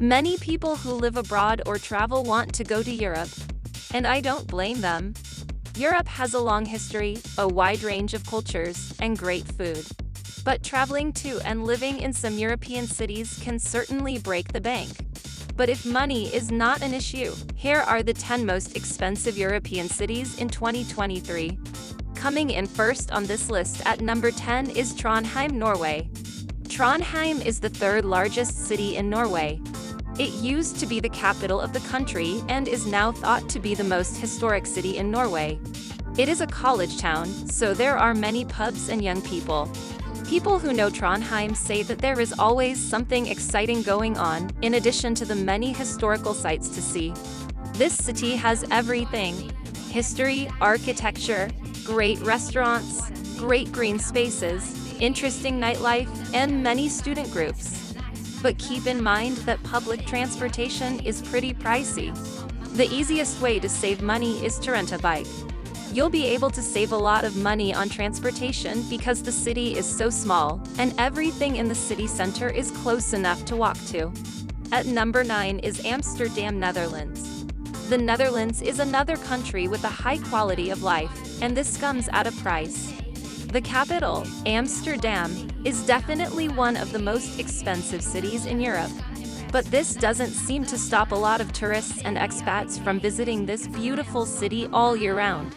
Many people who live abroad or travel want to go to Europe, and I don't blame them. Europe has a long history, a wide range of cultures, and great food. But traveling to and living in some European cities can certainly break the bank. But if money is not an issue, here are the 10 most expensive European cities in 2023. Coming in first on this list at number 10 is Trondheim, Norway. Trondheim is the third largest city in Norway. It used to be the capital of the country and is now thought to be the most historic city in Norway. It is a college town, so there are many pubs and young people. People who know Trondheim say that there is always something exciting going on, in addition to the many historical sights to see. This city has everything: history, architecture, great restaurants, great green spaces, interesting nightlife, and many student groups. But keep in mind that public transportation is pretty pricey. The easiest way to save money is to rent a bike. You'll be able to save a lot of money on transportation because the city is so small, and everything in the city center is close enough to walk to. At number 9 is Amsterdam, Netherlands. The Netherlands is another country with a high quality of life, and this comes at a price. The capital, Amsterdam, is definitely one of the most expensive cities in Europe. But this doesn't seem to stop a lot of tourists and expats from visiting this beautiful city all year round.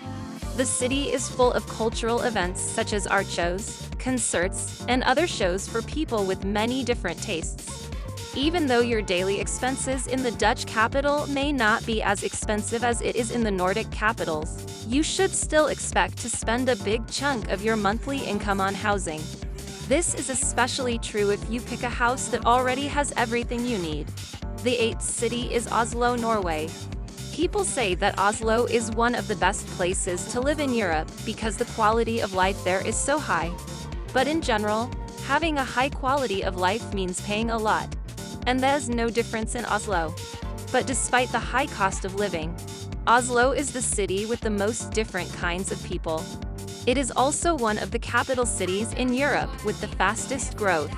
The city is full of cultural events such as art shows, concerts, and other shows for people with many different tastes. Even though your daily expenses in the Dutch capital may not be as expensive as it is in the Nordic capitals, you should still expect to spend a big chunk of your monthly income on housing. This is especially true if you pick a house that already has everything you need. The 8th city is Oslo, Norway. People say that Oslo is one of the best places to live in Europe because the quality of life there is so high. But in general, having a high quality of life means paying a lot. And there's no difference in Oslo. But despite the high cost of living, Oslo is the city with the most different kinds of people. It is also one of the capital cities in Europe with the fastest growth.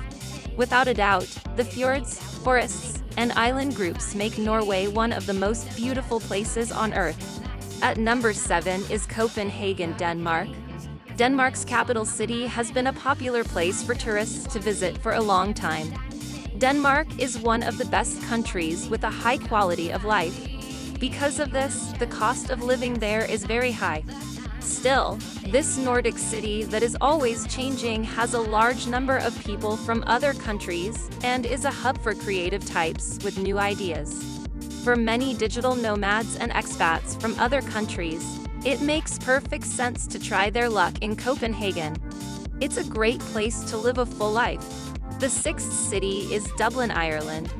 Without a doubt, the fjords, forests, and island groups make Norway one of the most beautiful places on Earth. At number 7 is Copenhagen, Denmark. Denmark's capital city has been a popular place for tourists to visit for a long time. Denmark is one of the best countries with a high quality of life. Because of this, the cost of living there is very high. Still, this Nordic city that is always changing has a large number of people from other countries and is a hub for creative types with new ideas. For many digital nomads and expats from other countries, it makes perfect sense to try their luck in Copenhagen. It's a great place to live a full life. The 6th city is Dublin, Ireland.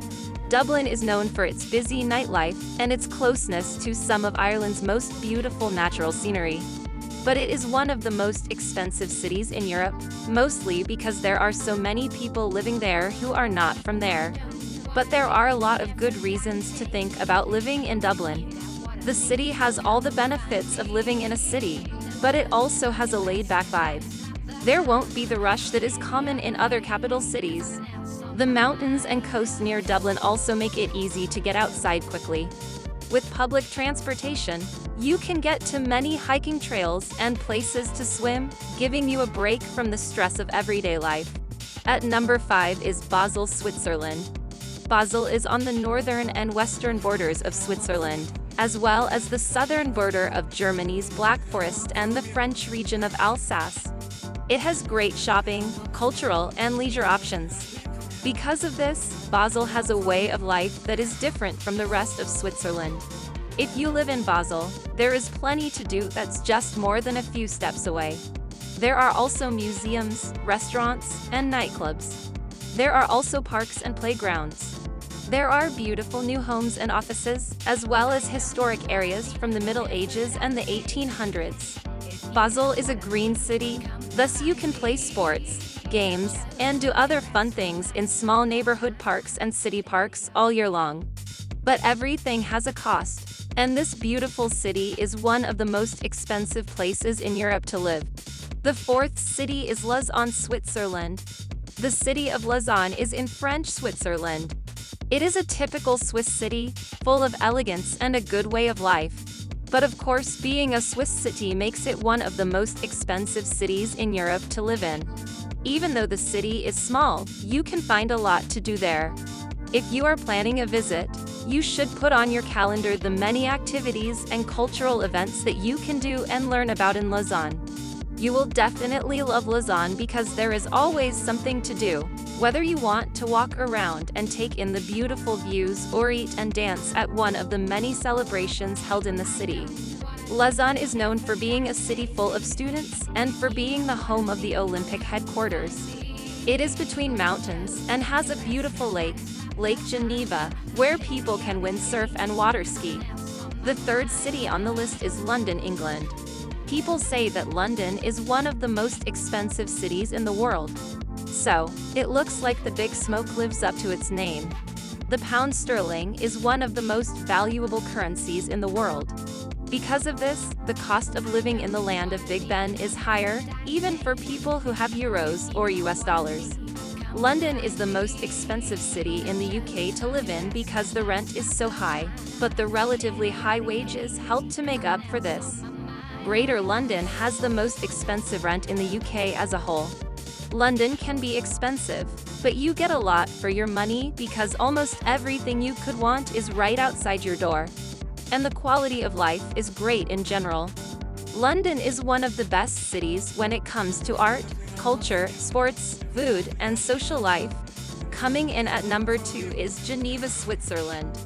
Dublin is known for its busy nightlife and its closeness to some of Ireland's most beautiful natural scenery. But it is one of the most expensive cities in Europe, mostly because there are so many people living there who are not from there. But there are a lot of good reasons to think about living in Dublin. The city has all the benefits of living in a city, but it also has a laid-back vibe. There won't be the rush that is common in other capital cities. The mountains and coast near Dublin also make it easy to get outside quickly. With public transportation, you can get to many hiking trails and places to swim, giving you a break from the stress of everyday life. At number 5 is Basel, Switzerland. Basel is on the northern and western borders of Switzerland, as well as the southern border of Germany's Black Forest and the French region of Alsace. It has great shopping, cultural, and leisure options. Because of this, Basel has a way of life that is different from the rest of Switzerland. If you live in Basel, there is plenty to do that's just more than a few steps away. There are also museums, restaurants, and nightclubs. There are also parks and playgrounds. There are beautiful new homes and offices, as well as historic areas from the Middle Ages and the 1800s. Basel is a green city, thus you can play sports, games, and do other fun things in small neighborhood parks and city parks all year long. But everything has a cost, and this beautiful city is one of the most expensive places in Europe to live. The 4th city is Lausanne, Switzerland. The city of Lausanne is in French Switzerland. It is a typical Swiss city, full of elegance and a good way of life. But of course, being a Swiss city makes it one of the most expensive cities in Europe to live in. Even though the city is small, you can find a lot to do there. If you are planning a visit, you should put on your calendar the many activities and cultural events that you can do and learn about in Lausanne. You will definitely love Lausanne because there is always something to do, whether you want to walk around and take in the beautiful views or eat and dance at one of the many celebrations held in the city. Lausanne is known for being a city full of students and for being the home of the Olympic headquarters. It is between mountains and has a beautiful lake, Lake Geneva, where people can windsurf and water ski. The third city on the list is London, England. People say that London is one of the most expensive cities in the world. So, it looks like the Big Smoke lives up to its name. The pound sterling is one of the most valuable currencies in the world. Because of this, the cost of living in the land of Big Ben is higher, even for people who have euros or US dollars. London is the most expensive city in the UK to live in because the rent is so high, but the relatively high wages help to make up for this. Greater London has the most expensive rent in the UK as a whole. London can be expensive, but you get a lot for your money because almost everything you could want is right outside your door. And the quality of life is great in general. London is one of the best cities when it comes to art, culture, sports, food, and social life. Coming in at number 2 is Geneva, Switzerland.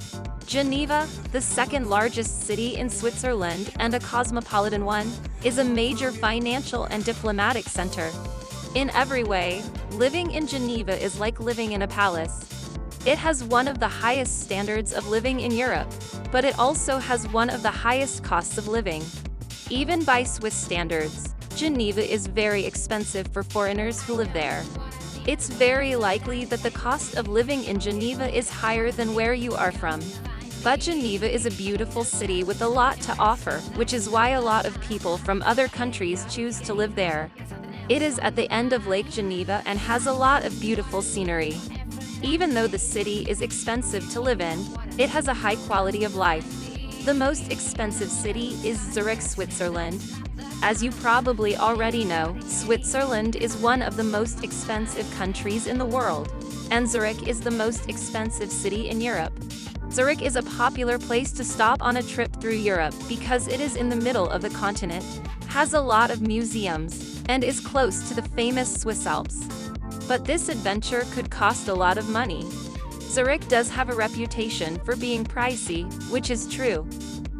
Geneva, the second largest city in Switzerland and a cosmopolitan one, is a major financial and diplomatic center. In every way, living in Geneva is like living in a palace. It has one of the highest standards of living in Europe, but it also has one of the highest costs of living. Even by Swiss standards, Geneva is very expensive for foreigners who live there. It's very likely that the cost of living in Geneva is higher than where you are from. But Geneva is a beautiful city with a lot to offer, which is why a lot of people from other countries choose to live there. It is at the end of Lake Geneva and has a lot of beautiful scenery. Even though the city is expensive to live in, it has a high quality of life. The most expensive city is Zurich, Switzerland. As you probably already know, Switzerland is one of the most expensive countries in the world, and Zurich is the most expensive city in Europe. Zurich is a popular place to stop on a trip through Europe because it is in the middle of the continent, has a lot of museums, and is close to the famous Swiss Alps. But this adventure could cost a lot of money. Zurich does have a reputation for being pricey, which is true.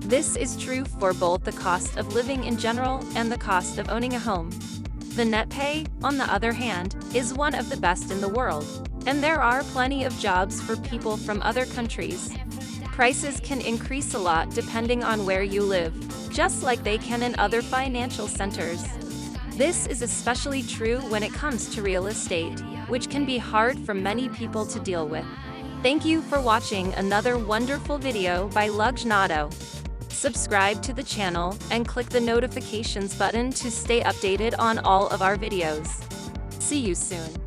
This is true for both the cost of living in general and the cost of owning a home. The net pay, on the other hand, is one of the best in the world, and there are plenty of jobs for people from other countries. Prices can increase a lot depending on where you live, just like they can in other financial centers. This is especially true when it comes to real estate, which can be hard for many people to deal with. Thank you for watching another wonderful video by Lugjnado. Subscribe to the channel and click the notifications button to stay updated on all of our videos. See you soon.